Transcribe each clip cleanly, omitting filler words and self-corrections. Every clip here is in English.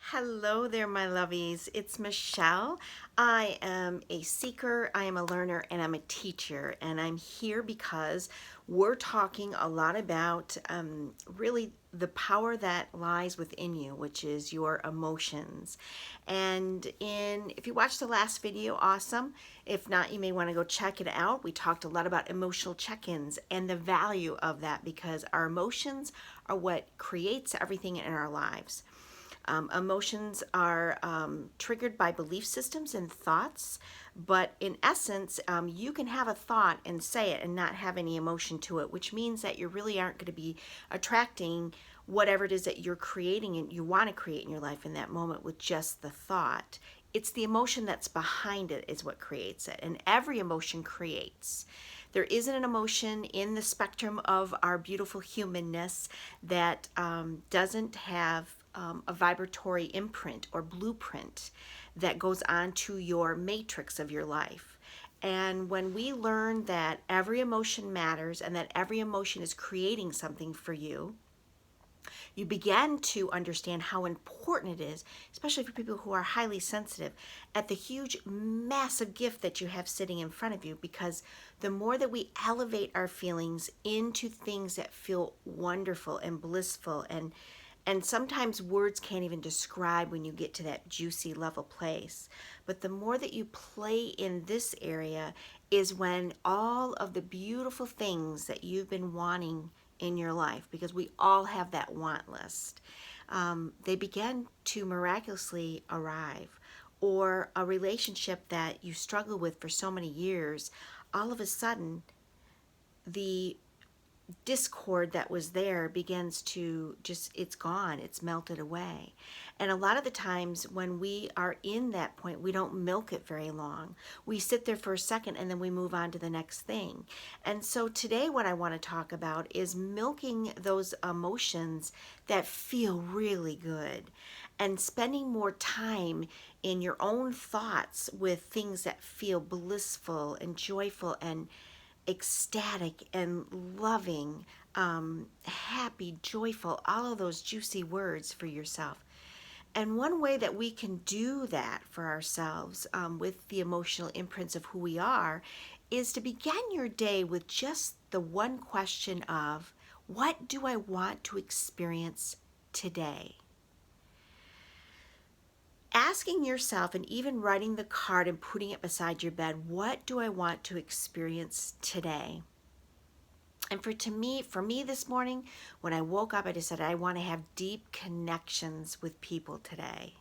Hello there, my lovies. It's Michelle. I am a seeker, I am a learner, and I'm a teacher. And I'm here because we're talking a lot about really the power that lies within you, which is your emotions. And if you watched the last video, awesome. If not, you may want to go check it out. We talked a lot about emotional check-ins and the value of that because our emotions are what creates everything in our lives. Emotions are triggered by belief systems and thoughts, but in essence, you can have a thought and say it and not have any emotion to it, which means that you really aren't going to be attracting whatever it is that you're creating and you want to create in your life in that moment with just the thought. It's the emotion that's behind it is what creates it, and every emotion creates. There isn't an emotion in the spectrum of our beautiful humanness that doesn't have a vibratory imprint or blueprint that goes on to your matrix of your life. And when we learn that every emotion matters and that every emotion is creating something for you, you begin to understand how important it is, especially for people who are highly sensitive, at the huge, massive gift that you have sitting in front of you. Because the more that we elevate our feelings into things that feel wonderful and blissful, and sometimes words can't even describe when you get to that juicy level place. But the more that you play in this area is when all of the beautiful things that you've been wanting in your life, because we all have that want list, they begin to miraculously arrive. Or a relationship that you struggle with for so many years, all of a sudden, the discord that was there begins to just, it's gone, it's melted away. And a lot of the times when we are in that point, we don't milk it very long. We sit there for a second and then we move on to the next thing. And so today what I want to talk about is milking those emotions that feel really good and spending more time in your own thoughts with things that feel blissful and joyful and ecstatic and loving, happy, joyful, all of those juicy words for yourself. And one way that we can do that for ourselves with the emotional imprints of who we are is to begin your day with just the one question of, what do I want to experience today? Asking yourself and even writing the card and putting it beside your bed, what do I want to experience today? And for me this morning, when I woke up, I just said, I want to have deep connections with people today.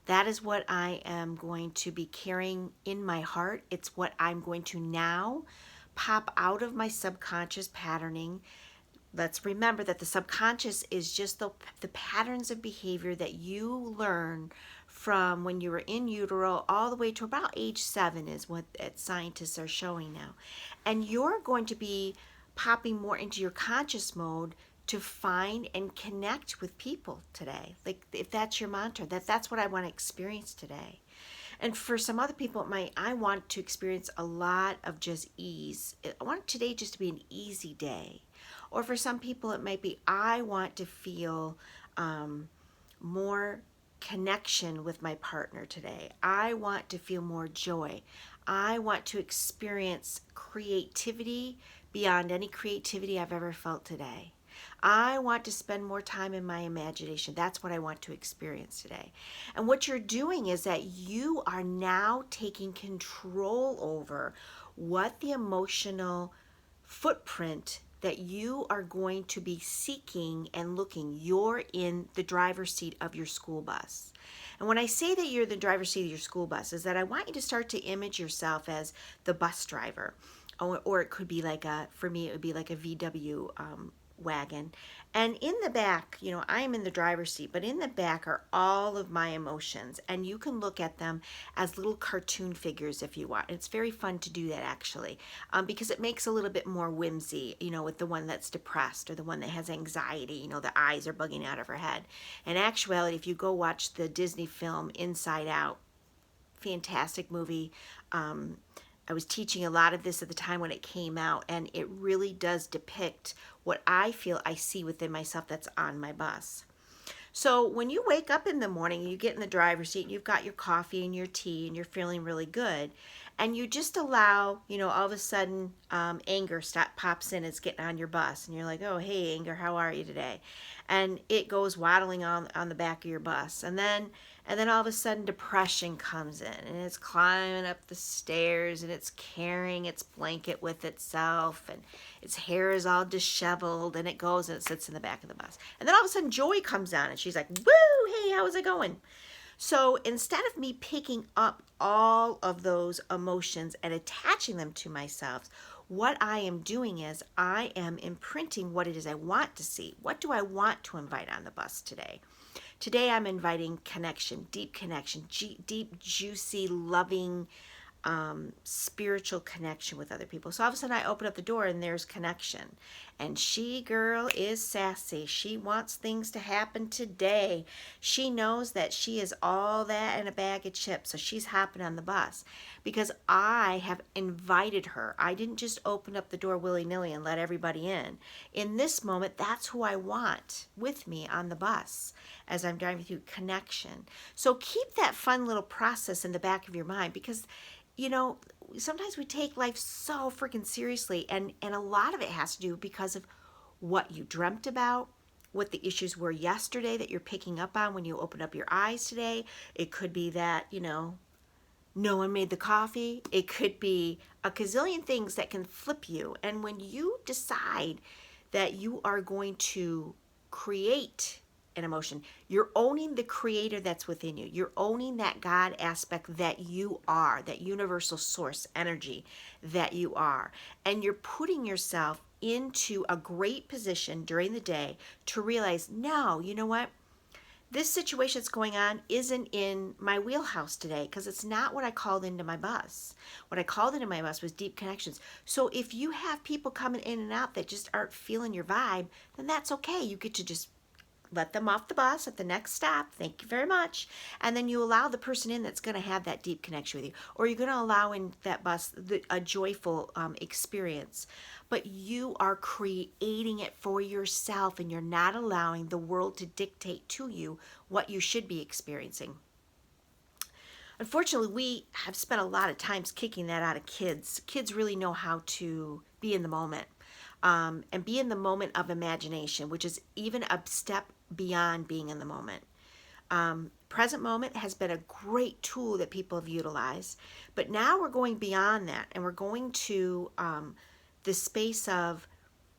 That is what I am going to be carrying in my heart. It's what I'm going to now pop out of my subconscious patterning. Let's remember that the subconscious is just the patterns of behavior that you learn from when you were in utero all the way to about age 7 is what scientists are showing now. And you're going to be popping more into your conscious mode to find and connect with people today. Like if that's your mantra, that's what I want to experience today. And for some other people, I want to experience a lot of just ease. I want today just to be an easy day. Or for some people, it might be, I want to feel more connection with my partner today. I want to feel more joy. I want to experience creativity beyond any creativity I've ever felt today. I want to spend more time in my imagination. That's what I want to experience today. And what you're doing is that you are now taking control over what the emotional footprint that you are going to be seeking and looking. You're in the driver's seat of your school bus. And when I say that you're the driver's seat of your school bus, is that I want you to start to image yourself as the bus driver. Or it could be like for me, it would be like a VW wagon. And in the back, I'm in the driver's seat, but in the back are all of my emotions. And you can look at them as little cartoon figures if you want. It's very fun to do that actually, because it makes a little bit more whimsy, with the one that's depressed or the one that has anxiety, the eyes are bugging out of her head. In actuality, if you go watch the Disney film Inside Out, fantastic movie. I was teaching a lot of this at the time when it came out, and it really does depict what I feel I see within myself that's on my bus. So when you wake up in the morning, you get in the driver's seat, and you've got your coffee and your tea, and you're feeling really good, and you just allow, all of a sudden, anger pops in. It's getting on your bus, and you're like, "Oh, hey, anger, how are you today?" And it goes waddling on the back of your bus, and then all of a sudden depression comes in, and it's climbing up the stairs, and it's carrying its blanket with itself, and its hair is all disheveled, and it goes and it sits in the back of the bus. And then all of a sudden joy comes on, and she's like, "Woo, hey, how's it going?" So instead of me picking up all of those emotions and attaching them to myself, what I am doing is I am imprinting what it is I want to see. What do I want to invite on the bus today? Today I'm inviting connection, deep, juicy, loving, spiritual connection with other people. So all of a sudden I open up the door and there's connection. And she, girl, is sassy. She wants things to happen today. She knows that she is all that and a bag of chips. So she's hopping on the bus because I have invited her. I didn't just open up the door willy-nilly and let everybody in. In this moment, that's who I want with me on the bus as I'm driving through connection. So keep that fun little process in the back of your mind because sometimes we take life so freaking seriously, and a lot of it has to do because of what you dreamt about, what the issues were yesterday that you're picking up on when you open up your eyes today. It could be that, no one made the coffee. It could be a gazillion things that can flip you. And when you decide that you are going to create an emotion, you're owning the creator that's within you. You're owning that God aspect that you are, that universal source energy that you are. And you're putting yourself into a great position during the day to realize, no, you know what? This situation that's going on isn't in my wheelhouse today because it's not what I called into my bus. What I called into my bus was deep connections. So if you have people coming in and out that just aren't feeling your vibe, then that's okay. You get to just let them off the bus at the next stop. Thank you very much. And then you allow the person in that's going to have that deep connection with you. Or you're going to allow in that bus a joyful experience. But you are creating it for yourself, and you're not allowing the world to dictate to you what you should be experiencing. Unfortunately, we have spent a lot of times kicking that out of kids. Kids really know how to be in the moment. And be in the moment of imagination, which is even a step beyond being in the moment. Present moment has been a great tool that people have utilized, but now we're going beyond that, and we're going to the space of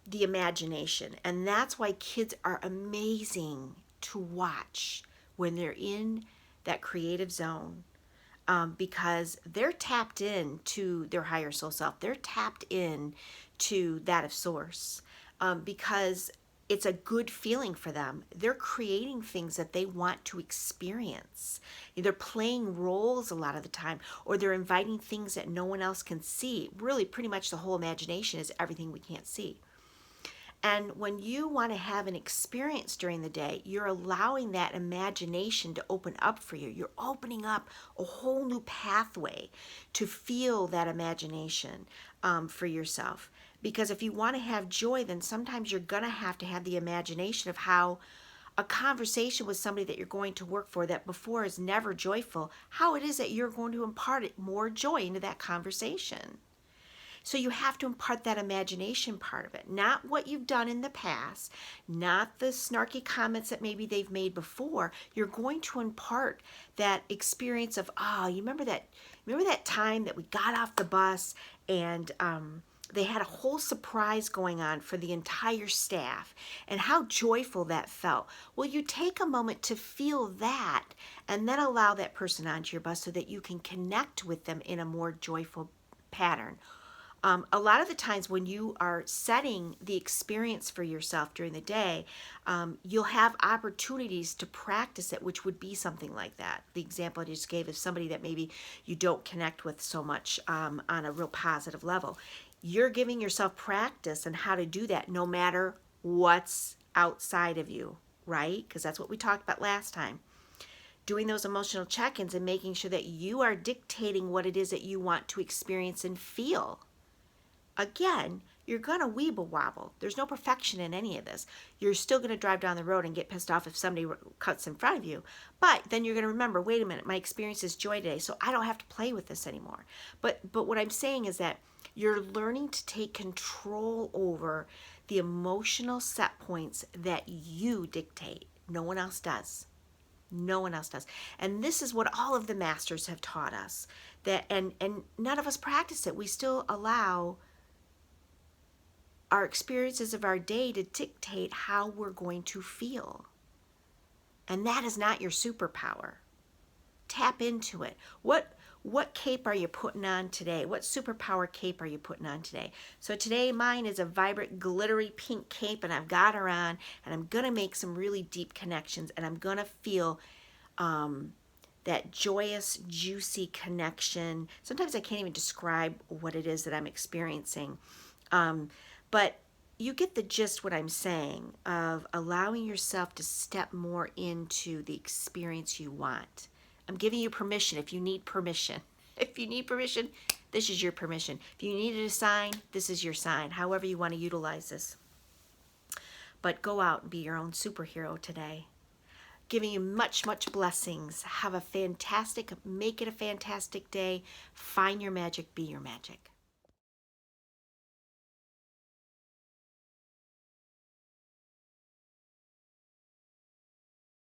the imagination. And that's why kids are amazing to watch when they're in that creative zone. Because they're tapped in to their higher soul self. They're tapped in to that of source because it's a good feeling for them. They're creating things that they want to experience. They're playing roles a lot of the time, or they're inviting things that no one else can see. Really, pretty much the whole imagination is everything we can't see. And when you want to have an experience during the day, you're allowing that imagination to open up for you. You're opening up a whole new pathway to feel that imagination for yourself. Because if you want to have joy, then sometimes you're going to have the imagination of how a conversation with somebody that you're going to work for that before is never joyful, how it is that you're going to impart more joy into that conversation. So you have to impart that imagination part of it, not what you've done in the past, not the snarky comments that maybe they've made before. You're going to impart that experience of, you remember that time that we got off the bus and they had a whole surprise going on for the entire staff, and how joyful that felt. Well, you take a moment to feel that and then allow that person onto your bus so that you can connect with them in a more joyful pattern. A lot of the times when you are setting the experience for yourself during the day, you'll have opportunities to practice it, which would be something like that. The example I just gave is somebody that maybe you don't connect with so much on a real positive level. You're giving yourself practice on how to do that no matter what's outside of you, right? Because that's what we talked about last time. Doing those emotional check-ins and making sure that you are dictating what it is that you want to experience and feel. Again, you're going to weeble wobble. There's no perfection in any of this. You're still going to drive down the road and get pissed off if somebody cuts in front of you. But then you're going to remember, wait a minute, my experience is joy today, so I don't have to play with this anymore. But what I'm saying is that you're learning to take control over the emotional set points that you dictate. No one else does. No one else does. And this is what all of the masters have taught us. That and none of us practice it. We still allow our experiences of our day to dictate how we're going to feel. And that is not your superpower. Tap into it. What cape are you putting on today? What superpower cape are you putting on today? So today mine is a vibrant, glittery pink cape, and I've got her on, and I'm going to make some really deep connections, and I'm going to feel that joyous, juicy connection. Sometimes I can't even describe what it is that I'm experiencing. But you get the gist what I'm saying of allowing yourself to step more into the experience you want. I'm giving you permission if you need permission. If you need permission, this is your permission. If you needed a sign, this is your sign, however you want to utilize this. But go out and be your own superhero today. Giving you much, much blessings. Have a fantastic, make it a fantastic day. Find your magic, be your magic.